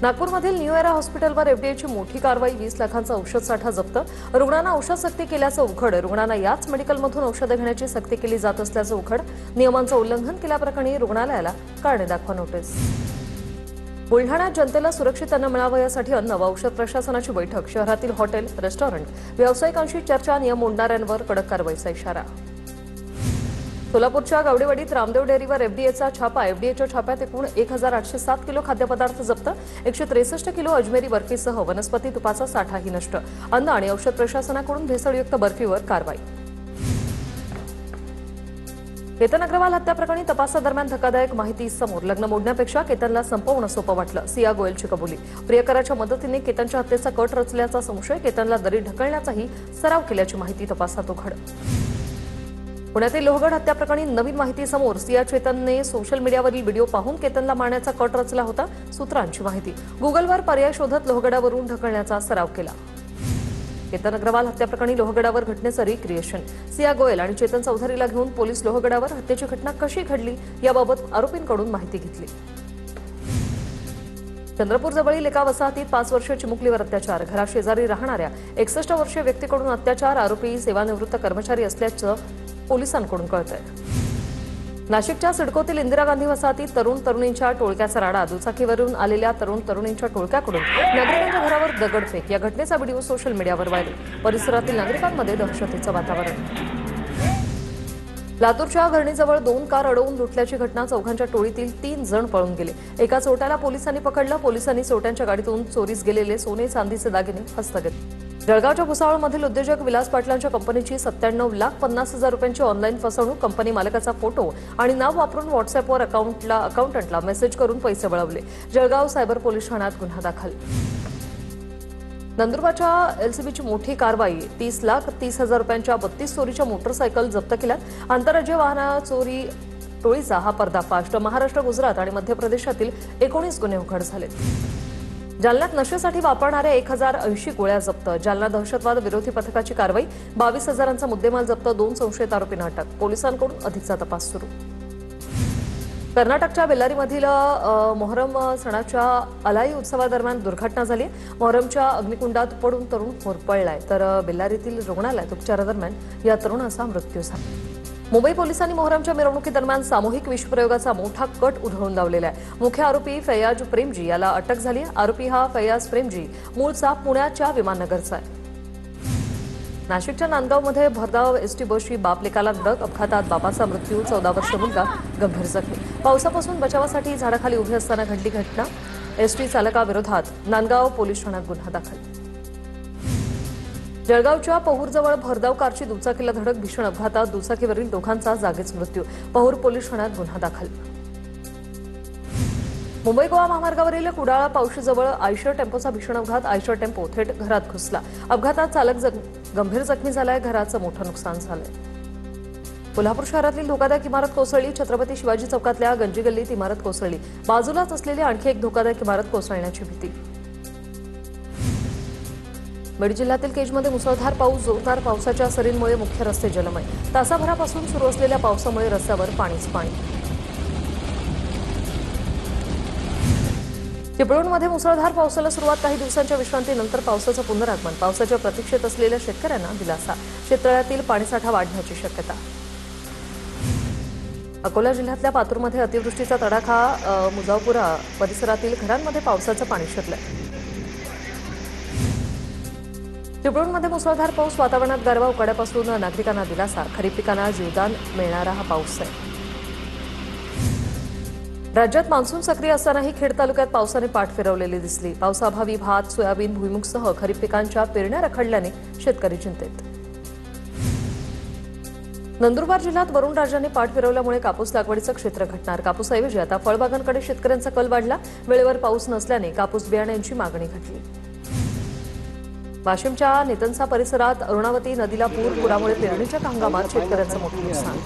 नागपूरमधील new era हॉस्पिटलवर एफडीएची मोठी कारवाई. 20 लाखांचा औषध साठा जप्त. रुग्णांना औषध सक्ती केल्याचं उघड. रुग्णांना याच मेडिकलमधून औषधं घेण्याची सक्ती केली जात असल्याचं उघड. नियमांचं उल्लंघन केल्याप्रकरणी रुग्णालयाला कारणे दाखवा नोटीस. बुलढाण्यात जनतेला सुरक्षित अन्न मिळावं यासाठी अन्न व औषध प्रशासनाची बैठक. शहरातील हॉटेल, रेस्टॉरंट, व्यावसायिकांशी चर्चा. नियम मोडणाऱ्यांवर कडक कारवाईचा इशारा. सोलापूरच्या गावडेवाडीत रामदेव डेअरीवर एफडीएचा छापा. एफडीएच्या छाप्यात एकूण 1807 किलो खाद्यपदार्थ जप्त. 163 किलो अजमेरी बर्फीसह वनस्पती तुपाचा साठाही नष्ट. अन्न आणि औषध प्रशासनाकडून भेसळयुक्त बर्फीवर कारवाई. केतन अग्रवाल हत्याप्रकरणी तपासादरम्यान धक्कादायक माहिती समोर. लग्न मोडण्यापेक्षा केतनला संपवणं सोपं वाटलं. सिया गोयलची कबुली. प्रियकराच्या मदतीने केतनच्या हत्येचा कट रचल्याचा संशय. केतनला दरीत ढकलण्याचाही सराव केल्याची माहिती तपासात उघड. पुण्यातील लोहगड हत्याप्रकरणी नवीन माहिती समोर. सिया चेतनने सोशल मीडियावरील व्हिडिओ पाहून केतनला मारण्याचा कट रचला होता. सूत्रांची माहिती. गुगलवर पर्याय शोधत लोहगडावरून ढकलण्याचा सराव केला. केतन अग्रवाल हत्याप्रकरणी लोहगडावर घटनेचं रिक्रिएशन. सिया गोयल आणि चेतन चौधरीला घेऊन पोलीस लोहगडावर हत्येची घटना कशी घडली याबाबत आरोपींकडून माहिती घेतली. चंद्रपूर जवळील एका वसाहतीत 5 वर्षीय चिमुकलीवर अत्याचार. घराशेजारी राहणाऱ्या 61 वर्षीय व्यक्तीकडून अत्याचार. आरोपी सेवानिवृत्त कर्मचारी असल्याचं पोलिसांकडून कळतंय. नाशिकच्या सिडकोतील इंदिरा गांधी वसाहतीत तरुण तरुणींच्या टोळक्याचा राडा. दुचाकीवरून आलेल्या तरुण तरुणींच्या टोळक्याकडून नागरिकांच्या घरावर दगडफेक. या घटनेचा व्हिडिओ सोशल मीडियावर व्हायरल. परिसरातील नागरिकांमध्ये दहशतीचं वातावरण. लातूरच्या घरणीजवळ 2 कार अडवून लुटल्याची घटना. चौघांच्या टोळीतील 3 जण पळून गेले. एका चोरट्याला पोलिसांनी पकडलं. पोलिसांनी चोरट्यांच्या गाडीतून चोरीस गेलेले सोने चांदीचे दागिने हस्तगत. जळगावच्या भुसावळमधील उद्योजक विलास पाटलांच्या कंपनीची 97,50,000 रुपयांची ऑनलाईन फसवणूक. कंपनी मालकाचा फोटो आणि नाव वापरून व्हॉट्सअपवर अकाउंटंटला मेसेज करून पैसे वळवले. जळगाव सायबर पोलीस ठाण्यात गुन्हा दाखल. नंदुरबारच्या एलसीबीची मोठी कारवाई. 30,30,000 रुपयांच्या 32 चोरीच्या मोटरसायकल जप्त केल्यात. आंतरराज्य वाहन चोरी टोळीचा हा पर्दाफाश. महाराष्ट्र, गुजरात आणि मध्य प्रदेशातील 19 गुन्हे उघड झाले. जालन्यात नशेसाठी वापरणाऱ्या 1080 गोळ्या जप्त. जालना दहशतवाद विरोधी पथकाची कारवाई. 22,000चा मुद्देमाल जप्त. 2 संशयित आरोपींना अटक. पोलिसांकडून अधिकचा तपास सुरू. कर्नाटकच्या बेल्लारीमधील मोहरम सणाच्या अलाई उत्सवादरम्यान दुर्घटना झाली. मोहरमच्या अग्निकुंडात पडून तरुण होरपळलाय. तर बेल्लारीतील रुग्णालयात उपचारादरम्यान या तरुणाचा मृत्यू झाला. मुंबई पोलिसांनी मोहरमच्या मिरवणुकीदरम्यान सामूहिक विषप्रयोगाचा मोठा कट उधळून लावलेला आहे. मुख्य आरोपी फैयाज प्रेमजी याला अटक झाली. आरोपी हा फैयाज प्रेमजी मूळचा पुण्याच्या विमाननगरचा आहे. नाशिकच्या नांदगावमध्ये भरधाव एसटी बसची बाप लेकाला धडक. अपघातात बापाचा मृत्यू. 14 वर्षीय मुलगा गंभीर जखमी. पावसापासून बचावासाठी झाडाखाली उभे असताना घडली घटना. एसटी चालकाविरोधात नांदगाव पोलीस ठाण्यात गुन्हा दाखल. जळगावच्या पहूरजवळ भरधाव कारची दुचाकीला धडक. भीषण अपघातात दुचाकीवरील दोघांचा जागीच मृत्यू. पहूर पोलीस ठाण्यात गुन्हा दाखल. मुंबई गोवा महामार्गावरील कुडाळा पावशीजवळ आयशर टेम्पोचा भीषण अपघात. आयशर टेम्पो थेट घरात घुसला. अपघातात चालक गंभीर जखमी झालाय. घराचं मोठं नुकसान झालंय. कोल्हापूर शहरातील धोकादायक इमारत कोसळली. छत्रपती शिवाजी चौकातल्या गंजी गल्लीत इमारत कोसळली. बाजूलाच असलेली आणखी एक धोकादायक इमारत कोसळण्याची भीती. बीड जिल्ह्यातील केजमध्ये मुसळधार पाऊस. जोरदार पावसाच्या सरींमुळे मुख्य रस्ते जलमय. तासाभरापासून सुरू असलेल्या पावसामुळे रस्त्यावर पाणीच पाणी. चिपळूणमध्ये मुसळधार पावसाला सुरुवात. काही दिवसांच्या विश्रांतीनंतर पावसाचं पुनरागमन. पावसाच्या प्रतीक्षेत असलेल्या शेतकऱ्यांना दिलासा. शेततळ्यातील पाणीसाठा वाढण्याची शक्यता. अकोला जिल्ह्यातल्या पातूरमध्ये अतिवृष्टीचा तडाखा. मुजावपुरा परिसरातील घरांमध्ये पावसाचं पाणी शिरलंय. चिपळूणमध्ये मुसळधार पाऊस. वातावरणात गारवा. उकाड्यापासून नागरिकांना दिलासा. खरीप पिकांना जीवदान मिळणारा हा पाऊस आहे. राज्यात मान्सून सक्रिय असतानाही खेड तालुक्यात पावसाने पाठ फिरवलेली दिसली. पावसाअभावी भात, सोयाबीन, भुईमुगसह खरीप पिकांच्या पेरण्या रखडल्याने शेतकरी चिंतेत. नंदुरबार जिल्ह्यात वरुणराजांनी पाठ फिरवल्यामुळे कापूस लागवडीचं क्षेत्र घटणार. कापूसऐवजी आता फळबागांकडे शेतकऱ्यांचा कल वाढला. वेळेवर पाऊस नसल्याने कापूस बियाण्यांची मागणी घटली. वाशिमच्या नितनसा परिसरात अरुणावती नदीला पूर. पुरामुळे पेरणीच्या हंगामात शेतकऱ्यांचं मोठं नुकसान.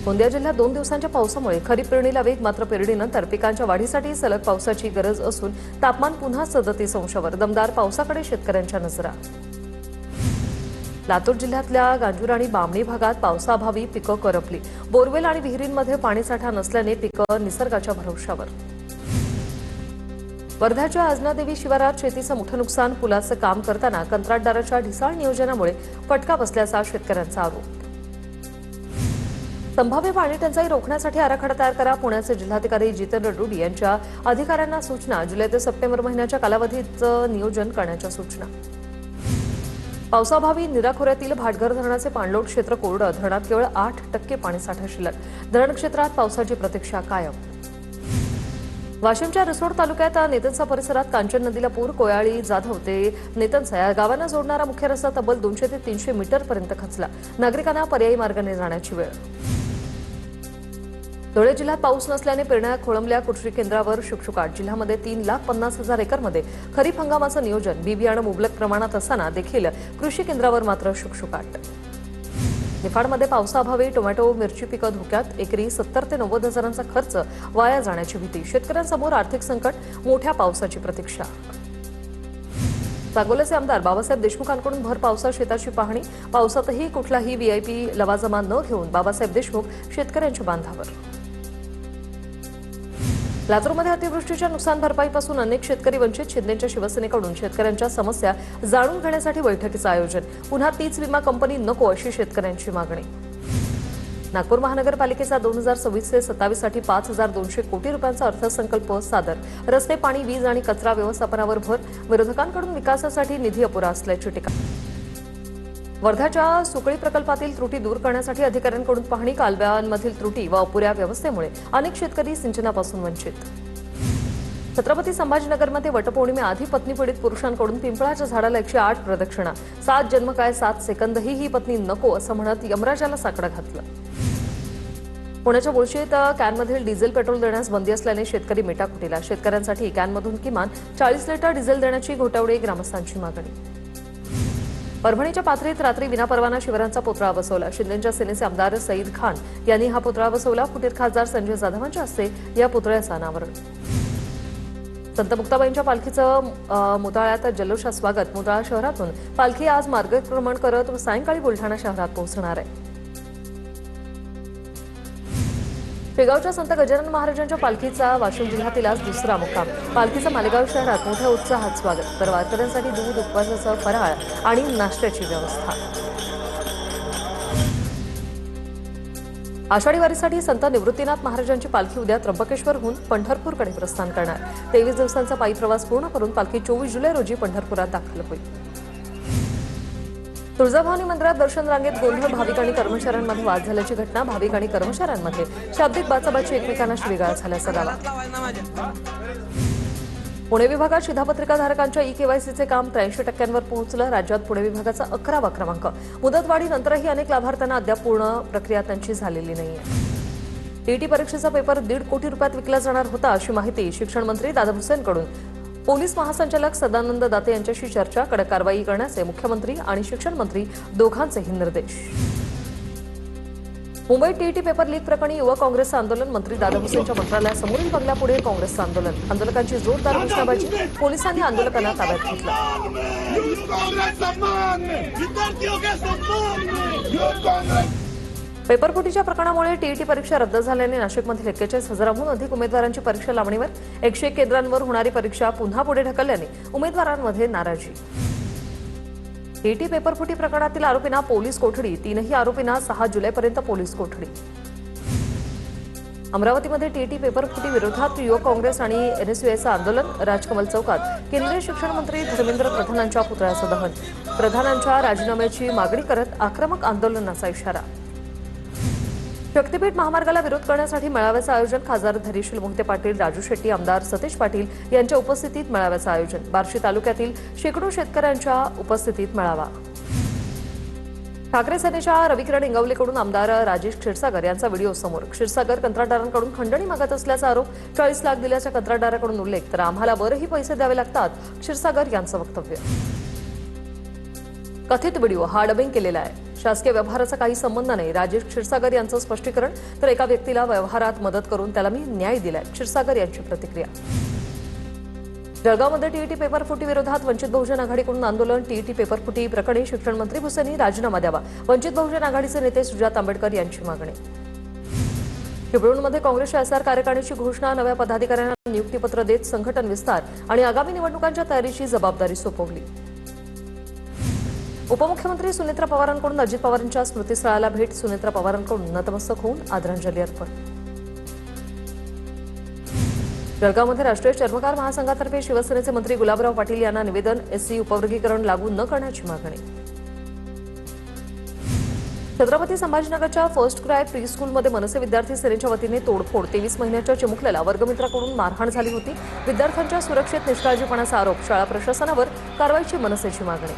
गोंदिया जिल्ह्यात 2 दिवसांच्या पावसामुळे खरीप पेरणीला वेग. मात्र पेरणीनंतर पिकांच्या वाढीसाठी सलग पावसाची गरज असून तापमान पुन्हा 37 अंशावर. दमदार पावसाकडे शेतकऱ्यांच्या नजरा. लातूर जिल्ह्यातल्या गांजूर आणि बामणी भागात पावसाअभावी पिकं करपली। बोरवेल आणि विहिरींमध्ये पाणीसाठा नसल्याने पिकं निसर्गाच्या भरवशावर। वर्ध्याच्या आजनादेवी शिवारात शेतीचं मोठं नुकसान। पुलाचं काम करताना कंत्राटदाराच्या ढिसाळ नियोजनामुळे फटका बसल्याचा शेतकऱ्यांचा आरोप। संभाव्य पाणी टंचाई रोखण्यासाठी आराखडा तयार करा। पुण्याचे जिल्हाधिकारी जितेंद्र डुडी यांच्या अधिकाऱ्यांना सूचना। जुलै ते सप्टेंबर महिन्याच्या कालावधीचं नियोजन करण्याच्या सूचना। पावसाअभावी नीरा खोऱ्यातील भाटघर धरणाचे पाणलोट क्षेत्र कोरडं। धरणात केवळ 8% पाणीसाठा शिल्लक। धरण क्षेत्रात पावसाची प्रतीक्षा कायम। वाशिमच्या रिसोड तालुक्यात नेतनसा परिसरात कांचन नदीला पूर। कोयाळी जाधव ते नेतनसा या गावांना जोडणारा मुख्य रस्ता तब्बल 200 ते 300 मीटरपर्यंत खचला। नागरिकांना पर्यायी मार्गाने जाण्याची वेळ। धुळे जिल्ह्यात पाऊस नसल्याने पेरण्या खोळंबल्या। कृषी केंद्रावर शुकशुकाट। जिल्ह्यामध्ये 3,50,000 एकरमध्ये खरीप हंगामाचं नियोजन। बी बियाणं मुबलक प्रमाणात असताना देखील कृषी केंद्रावर मात्र शुकशुकाट। निफाडमध्ये पावसाअभावी टोमॅटो मिरची पिकं धोक्यात। एकरी 70 ते 90 हजारांचा खर्च वाया जाण्याची भीती। शेतकऱ्यांसमोर आर्थिक संकट। मोठ्या पावसाची प्रतीक्षा। सांगोल्याचे आमदार बाबासाहेब देशमुखांकडून भर पावसात शेताची पाहणी। पावसातही कुठलाही व्हीआयपी लवाजमा न घेऊन बाबासाहेब देशमुख शेतकऱ्यांच्या बांधावर। लातूरमध्ये अतिवृष्टीच्या नुकसान भरपाईपासून अनेक शेतकरी वंचित। शिंदेच्या शिवसेनेकडून शेतकऱ्यांच्या समस्या जाणून घेण्यासाठी बैठकीचं आयोजन। पुन्हा तीच विमा कंपनी नको अशी शेतकऱ्यांची मागणी। नागपूर महानगरपालिकेचा 2026 ते 27 साठी 5,200 कोटी रुपयांचा अर्थसंकल्प सादर। रस्ते, पाणी, वीज आणि कचरा व्यवस्थापनावर भर। विरोधकांकडून विकासासाठी निधी अपुरा असल्याची टीका। वर्ध्याच्या सुकळी प्रकल्पातील त्रुटी दूर करण्यासाठी अधिकाऱ्यांकडून पाहणी। कालव्यांमधील त्रुटी व अपुऱ्या व्यवस्थेमुळे अनेक शेतकरी सिंचनापासून वंचित। छत्रपती संभाजीनगरमध्ये वटपौर्णिमेआधी पत्नी पीडित पुरुषांकडून पिंपळाच्या झाडाला 108 प्रदक्षिणा। 7 जन्म काय 7 सेकंदही ही पत्नी नको असं म्हणत यमराजाला साकडं घातलं। पुण्याच्या मुळशीत कॅनमधील डिझेल पेट्रोल देण्यास बंदी असल्याने शेतकरी मेटाकुटीला। शेतकऱ्यांसाठी कॅनमधून किमान 40 लिटर डिझेल देण्याची घोटावडी। ग्रामस्थांची मागणी। परभणीच्या पाथरीत रात्री विनापरवाना शिबिरांचा पुतळा बसवला। शिंदेच्या सेनेचे आमदार सईद खान यांनी हा पुतळा बसवला। फुटीर खासदार संजय जाधवांच्या हस्ते या पुतळ्याचं अनावरण। संत मुक्ताबाईंच्या पालखीचं मुताळ्यात जल्लोषात स्वागत। मुताळा शहरातून पालखी आज मार्गक्रमण करत सायंकाळी बुलढाणा शहरात पोहोचणार आहे। शेगावच्या संत गजानन महाराजांच्या पालखीचा वाशिम जिल्ह्यातील आज दुसरा मुक्काम। पालखीचं मालेगाव शहरात मोठ्या उत्साहात स्वागत। तर वारकऱ्यांसाठी दूध, उपवासाचा फराळ आणि नाश्त्याची व्यवस्था। आषाढी वारीसाठी संत निवृत्तीनाथ महाराजांची पालखी उद्या त्र्यंबकेश्वरहून पंढरपूरकडे प्रस्थान करणार। 23 दिवसांचा पायी प्रवास पूर्ण करून पालखी 24 जुलै रोजी पंढरपुरात दाखल होईल। तुळजाभवानी मंदिरात दर्शन रांगेत गोंधळ। भाविक आणि कर्मचाऱ्यांमध्ये वाद झाल्याची घटना। भाविक आणि कर्मचाऱ्यांमध्ये शाब्दिक बाचाबाची, एकमेकांना शिवीगाळ झाल्याचा दावा। पुणे विभागात शिधापत्रिकाधारकांच्या ई-केवायसीचे काम 83% पोहोचलं। राज्यात पुणे विभागाचा 11वा क्रमांक। मुदतवाढीनंतरही अनेक लाभार्थ्यांना अद्याप पूर्ण प्रक्रिया त्यांची झालेली नाहीये। टीईटी परीक्षेचा पेपर 1.5 कोटी रुपयात विकला जाणार होता अशी माहिती शिक्षण मंत्री दादा भुसेंकडून। पोलीस महासंचालक सदानंद दाते यांच्याशी चर्चा। कडक कारवाई करण्याचे मुख्यमंत्री आणि शिक्षण मंत्री दोघांचेही निर्देश। मुंबईत टीईटी पेपर लीक प्रकरणी युवक काँग्रेसचं आंदोलन। मंत्री दादा भुसेंच्या मंत्रालयासमोरील बंगल्यापुढे काँग्रेसचं आंदोलन। आंदोलकांची जोरदार घोषणाबाजी। पोलिसांनी आंदोलकांना ताब्यात घेतलं। पेपरफुटीच्या प्रकरणामुळे टीईटी परीक्षा रद्द झाल्याने नाशिकमधील 41,000हून अधिक उमेदवारांची परीक्षा लांबणीवर। 101 केंद्रांवर होणारी परीक्षा पुन्हा पुढे ढकलल्याने उमेदवारांमध्ये नाराजी। टीईटी पेपरफुटी प्रकरणातील आरोपींना पोलीस कोठडी। 3ही आरोपींना 6 जुलैपर्यंत पोलीस कोठडी। अमरावतीमध्ये टीईटी पेपरफुटी विरोधात युवक काँग्रेस आणि एनएसयूआयचं आंदोलन। राजकमल चौकात केंद्रीय शिक्षण मंत्री धर्मेंद्र प्रधानांच्या पुतळ्याचं दहन। प्रधानांच्या राजीनाम्याची मागणी करत आक्रमक आंदोलनाचा इशारा। शक्तीपीठ महामार्गाला विरोध करण्यासाठी मेळाव्याचं आयोजन। खासदार धैर्यशील मोहिते पाटील, राजू शेट्टी, आमदार सतीश पाटील यांच्या उपस्थितीत मेळाव्याचं आयोजन। बार्शी तालुक्यातील शेकडो शेतकऱ्यांच्या उपस्थितीत मेळावा। ठाकरे सेनेच्या रविकिरण इंगवलेकडून आमदार राजेश क्षीरसागर यांचा व्हिडिओ समोर। क्षीरसागर कंत्राटदारांकडून खंडणी मागत असल्याचा आरोप। 40 लाख दिल्याच्या कंत्राटदाराकडून उल्लेख। तर आम्हाला बरेही पैसे द्यावे लागतात, क्षीरसागर यांचं वक्तव्य। कथित व्हिडिओ हा डबिंग केलेला आहे। शासकीय व्यवहाराचा काही संबंध नाही, राजेश क्षीरसागर यांचं स्पष्टीकरण। तर एका व्यक्तीला व्यवहारात मदत करून त्याला मी न्याय दिलाय, क्षीरसागर यांची प्रतिक्रिया। जळगावमध्ये टीईटी पेपरफुटी विरोधात वंचित बहुजन आघाडीकडून आंदोलन. टीईटी पेपरफुटी प्रकरणी शिक्षण मंत्री भुसेंनी राजीनामा द्यावा. वंचित बहुजन आघाडीचे नेते सुजात आंबेडकर यांची मागणी. चिपळूणमध्ये काँग्रेसच्या एसआर कार्यकारिणीची घोषणा. नव्या पदाधिकाऱ्यांना नियुक्तीपत्र देत संघटन विस्तार आणि आगामी निवडणुकांच्या तयारीची जबाबदारी सोपवली. उपमुख्यमंत्री सुनेत्रा पवारांकडून अजित पवारांच्या स्मृतीस्थळाला भेट. सुनेत्रा पवारांकडून नतमस्तक होऊन आदरांजली अर्पण. जळगावमध्ये राष्ट्रीय चर्मकार महासंघातर्फे शिवसेनेचे मंत्री गुलाबराव पाटील यांना निवेदन. एससी उपवर्गीकरण लागू न करण्याची मागणी. छत्रपती संभाजीनगरच्या फर्स्ट क्राय प्री स्कूलमध्ये मनसे विद्यार्थी सेनेच्या वतीने तोडफोड. 23 महिन्याच्या चिमुकल्याला वर्गमित्राकडून मारहाण झाली होती. विद्यार्थ्यांच्या सुरक्षेत निष्काळजीपणाचा आरोप. शाळा प्रशासनावर कारवाईची मनसेची मागणी.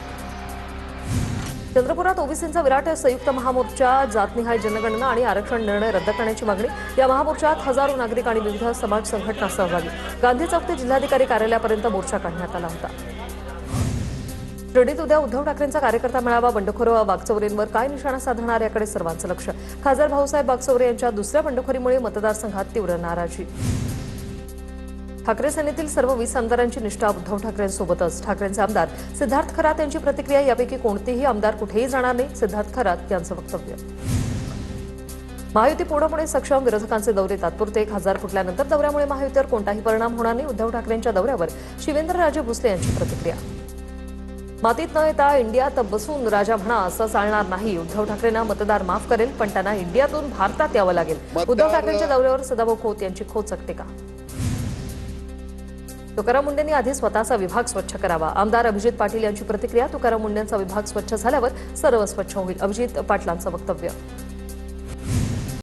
चंद्रपुरात ओबीसींचा विराट संयुक्त महामोर्चा. जातनिहाय जनगणना आणि आरक्षण निर्णय रद्द करण्याची मागणी. या महामोर्चात हजारो नागरिक आणि विविध समाज संघटना सहभागी. गांधी चौक ते जिल्हाधिकारी कार्यालयापर्यंत मोर्चा काढण्यात आला होता. शिर्डीत उद्या उद्धव ठाकरेंचा कार्यकर्ता मेळावा. बंडखोर वागचौरेंवर काय निशाणा साधणार याकडे सर्वांचं लक्ष. खासदार भाऊसाहेब वागचौरे यांच्या दुसऱ्या बंडखोरीमुळे मतदारसंघात तीव्र नाराजी. ठाकरे सेनेतील सर्व 20 आमदारांची निष्ठा उद्धव ठाकरेंसोबतच. ठाकरेंचे आमदार सिद्धार्थ खरात यांची प्रतिक्रिया. यापैकी कोणतेही आमदार कुठेही जाणार नाही. सिद्धार्थ खरात यांचं वक्तव्य. महायुती पूर्णपणे सक्षम. विरोधकांचे दौरे तात्पुरते. खासदार फुटल्यानंतर दौऱ्यामुळे महायुतीवर कोणताही परिणाम होणार नाही. उद्धव ठाकरेंच्या दौऱ्यावर शिवेंद्रराजे भोसले यांची प्रतिक्रिया. मातीत न येता इंडियात बसून राजा म्हणा असं चालणार नाही. उद्धव ठाकरेंना मतदार माफ करेल पण त्यांना इंडियातून भारतात यावं लागेल. उद्धव ठाकरेंच्या दौऱ्यावर सदाभाऊ खोत यांची खोचक टीका. तुकाराम मुंडेंनी आधी स्वतःचा विभाग स्वच्छ करावा. आमदार अभिजित पाटील यांची प्रतिक्रिया. तुकाराम मुंडेंचा विभाग स्वच्छ झाल्यावर सर्व स्वच्छ होईल. अभिजित पाटलांचं वक्तव्य.